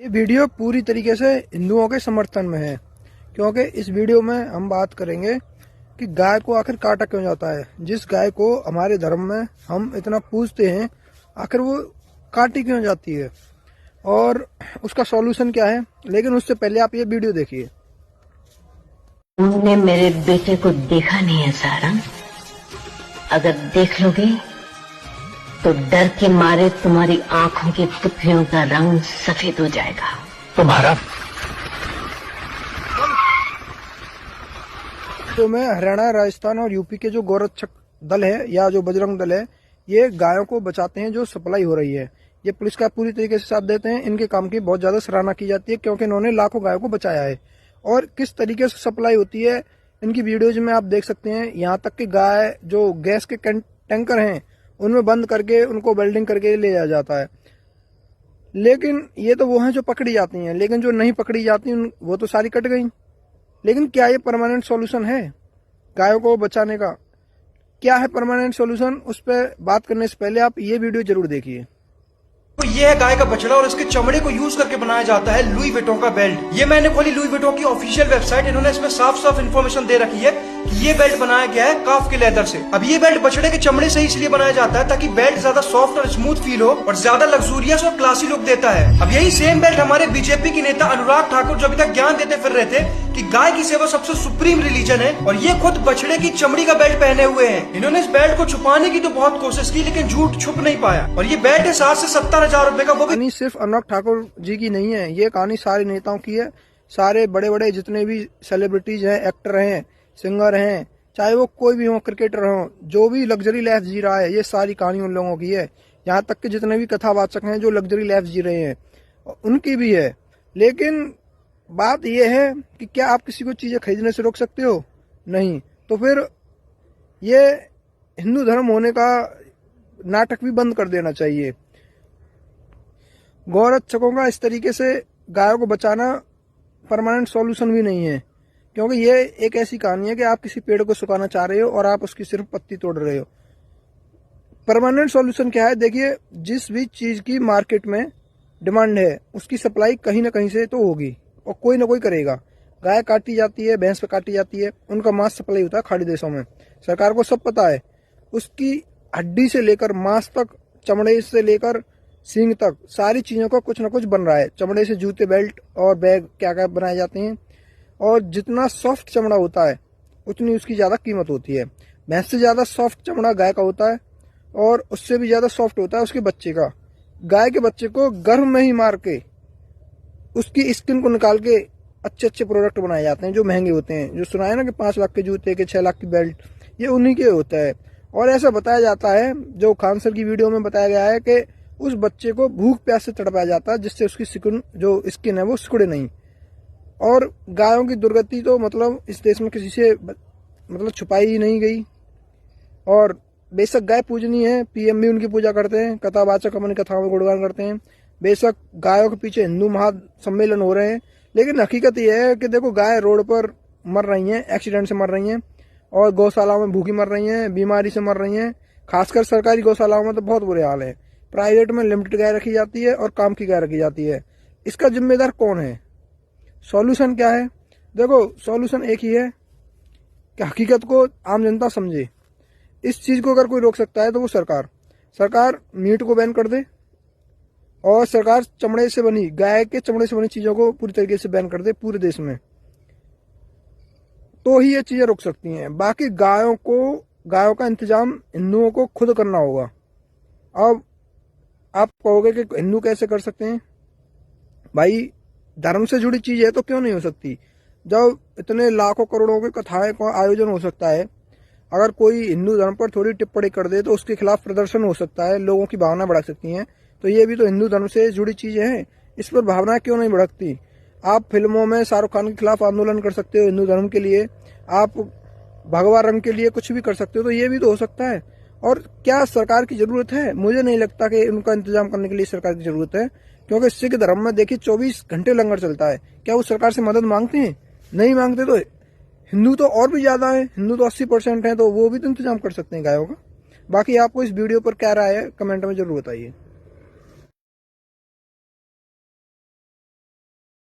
ये वीडियो पूरी तरीके से हिंदुओं के समर्थन में है, क्योंकि इस वीडियो में हम बात करेंगे कि गाय को आखिर काटा क्यों जाता है। जिस गाय को हमारे धर्म में हम इतना पूजते हैं, आखिर वो काटी क्यों जाती है और उसका सॉल्यूशन क्या है। लेकिन उससे पहले आप ये वीडियो देखिए। तुमने मेरे बेटे को देखा नहीं है सारंग। अगर देख लोगे तो डर के मारे तुम्हारी आंखों की पुतलियों का रंग सफेद हो जाएगा। तुम्हारा तो मैं हरियाणा, राजस्थान और यूपी के जो गौरक्षक दल है या जो बजरंग दल है, ये गायों को बचाते हैं जो सप्लाई हो रही है। ये पुलिस का पूरी तरीके से साथ देते हैं। इनके काम की बहुत ज्यादा सराहना की जाती है, क्योंकि इन्होंने लाखों गायों को बचाया है। और किस तरीके से सप्लाई होती है इनकी वीडियोज में आप देख सकते हैं। यहाँ तक कि गाय जो गैस के टैंकर हैं उनमें बंद करके उनको वेल्डिंग करके ले जाया जाता है। लेकिन ये तो वो हैं जो पकड़ी जाती हैं, लेकिन जो नहीं पकड़ी जाती वो तो सारी कट गई। लेकिन क्या ये परमानेंट सॉल्यूशन है गायों को बचाने का? क्या है परमानेंट सॉल्यूशन? उस पर बात करने से पहले आप ये वीडियो जरूर देखिए। तो ये है गाय का बछड़ा और इसके चमड़े को यूज करके बनाया जाता है लुई विटों का बेल्ट। ये मैंने खोली लुई विटों की ऑफिशियल वेबसाइट। इन्होंने इसमें साफ साफ इन्फॉर्मेशन दे रखी है कि ये बेल्ट बनाया गया है काफ के लेदर से। अब ये बेल्ट बछड़े के चमड़े से इसलिए बनाया जाता है ताकि बेल्ट ज्यादा सॉफ्ट और स्मूथ फील हो और ज्यादा लग्जूरियस और क्लासी लुक देता है। अब यही सेम बेल्ट हमारे बीजेपी के नेता अनुराग ठाकुर जो अभी तक ज्ञान देते फिर रहे थे कि गाय की सेवा सबसे सुप्रीम रिलीजन है, और ये खुद बछड़े की चमड़ी का बेल्ट पहने हुए हैं। इन्होंने इस बेल्ट को छुपाने की तो बहुत कोशिश की, लेकिन झूठ छुप नहीं पाया। और ये बेल्ट है 60 से 70 हजार रुपए का। वो भी सिर्फ अनुराग ठाकुर जी की नहीं है, ये कहानी सारे नेताओं की है। सारे बड़े बड़े जितने भी सेलिब्रिटीज हैं, एक्टर हैं, सिंगर हैं, चाहे वो कोई भी हो, क्रिकेटर हो, जो भी लग्जरी लाइफ जी रहा है, ये सारी कहानी उन लोगों की है। यहाँ तक कि जितने भी कथावाचक हैं जो लग्जरी लाइफ जी रहे हैं उनकी भी है। लेकिन बात यह है कि क्या आप किसी को चीजें खरीदने से रोक सकते हो? नहीं। तो फिर ये हिंदू धर्म होने का नाटक भी बंद कर देना चाहिए। गौरक्षकों का इस तरीके से गायों को बचाना परमानेंट सॉल्यूशन भी नहीं है, क्योंकि ये एक ऐसी कहानी है कि आप किसी पेड़ को सुखाना चाह रहे हो और आप उसकी सिर्फ पत्ती तोड़ रहे हो। परमानेंट सॉल्यूशन क्या है? देखिए, जिस भी चीज की मार्केट में डिमांड है उसकी सप्लाई कहीं ना कहीं से तो होगी और कोई ना कोई करेगा। गाय काटी जाती है, भैंस पे काटी जाती है, उनका मांस सप्लाई होता है खाड़ी देशों में। सरकार को सब पता है। उसकी हड्डी से लेकर मांस तक, चमड़े से लेकर सींग तक, सारी चीजों का कुछ ना कुछ बन रहा है। चमड़े से जूते, बेल्ट और बैग क्या क्या बनाए जाते हैं। और जितना सॉफ्ट चमड़ा होता है उतनी उसकी ज्यादा कीमत होती है। भैंस से ज्यादा सॉफ्ट चमड़ा गाय का होता है और उससे भी ज्यादा सॉफ्ट होता है उसके बच्चे का। गाय के बच्चे को गर्भ में ही मार के उसकी स्किन को निकाल के अच्छे अच्छे प्रोडक्ट बनाए जाते हैं जो महंगे होते हैं। जो सुना है ना कि 5 लाख के जूते के 6 लाख की बेल्ट, ये उन्हीं के होता है। और ऐसा बताया जाता है, जो खान सर की वीडियो में बताया गया है, कि उस बच्चे को भूख प्यास से तड़पाया जाता है जिससे उसकी स्किन है वो सिकुड़े नहीं। और गायों की दुर्गति तो मतलब इस देश में किसी से मतलब छुपाई ही नहीं गई। और बेशक गाय पूजनीय है, पीएम भी उनकी पूजा करते हैं, कथावाचक अपनी कथाओं में गुणगान करते हैं। बेशक गायों के पीछे हिंदू महासम्मेलन हो रहे हैं, लेकिन हकीकत यह है कि देखो, गाय रोड पर मर रही हैं, एक्सीडेंट से मर रही हैं, और गौशालाओं में भूखी मर रही हैं, बीमारी से मर रही हैं। खासकर सरकारी गौशालाओं में तो बहुत बुरे हाल है। प्राइवेट में लिमिटेड गाय रखी जाती है और काम की गाय रखी जाती है। इसका जिम्मेदार कौन है? सॉल्यूशन क्या है? देखो, सॉल्यूशन एक ही है कि हकीकत को आम जनता समझे। इस चीज को अगर कोई रोक सकता है तो वो सरकार मीट को बैन कर दे, और सरकार चमड़े से बनी, गाय के चमड़े से बनी चीजों को पूरी तरीके से बैन कर दे पूरे देश में, तो ही ये चीजें रोक सकती हैं। बाकी गायों का इंतजाम हिंदुओं को खुद करना होगा। अब आप कहोगे कि हिंदू कैसे कर सकते हैं? भाई, धर्म से जुड़ी चीज है तो क्यों नहीं हो सकती? जब इतने लाखों करोड़ों की कथाएं का आयोजन हो सकता है, अगर कोई हिंदू धर्म पर थोड़ी टिप्पणी कर दे तो उसके खिलाफ प्रदर्शन हो सकता है, लोगों की भावना बढ़ा सकती हैं। तो ये भी तो हिंदू धर्म से जुड़ी चीजें हैं, इस पर भावनाएं क्यों नहीं भड़कती? आप फिल्मों में शाहरुख खान के खिलाफ आंदोलन कर सकते हो हिंदू धर्म के लिए, आप भगवा रंग के लिए कुछ भी कर सकते हो, तो ये भी तो हो सकता है। और क्या सरकार की जरूरत है? मुझे नहीं लगता कि उनका इंतजाम करने के लिए सरकार की जरूरत है, क्योंकि सिख धर्म में देखिए 24 घंटे लंगर चलता है। क्या वो सरकार से मदद मांगते हैं? नहीं मांगते। तो हिंदू तो और भी ज्यादा है, हिंदू तो 80% है, तो वो भी तो इंतजाम कर सकते हैं गायों का। बाकी आपको इस वीडियो पर क्या राय है कमेंट में जरूर बताइए।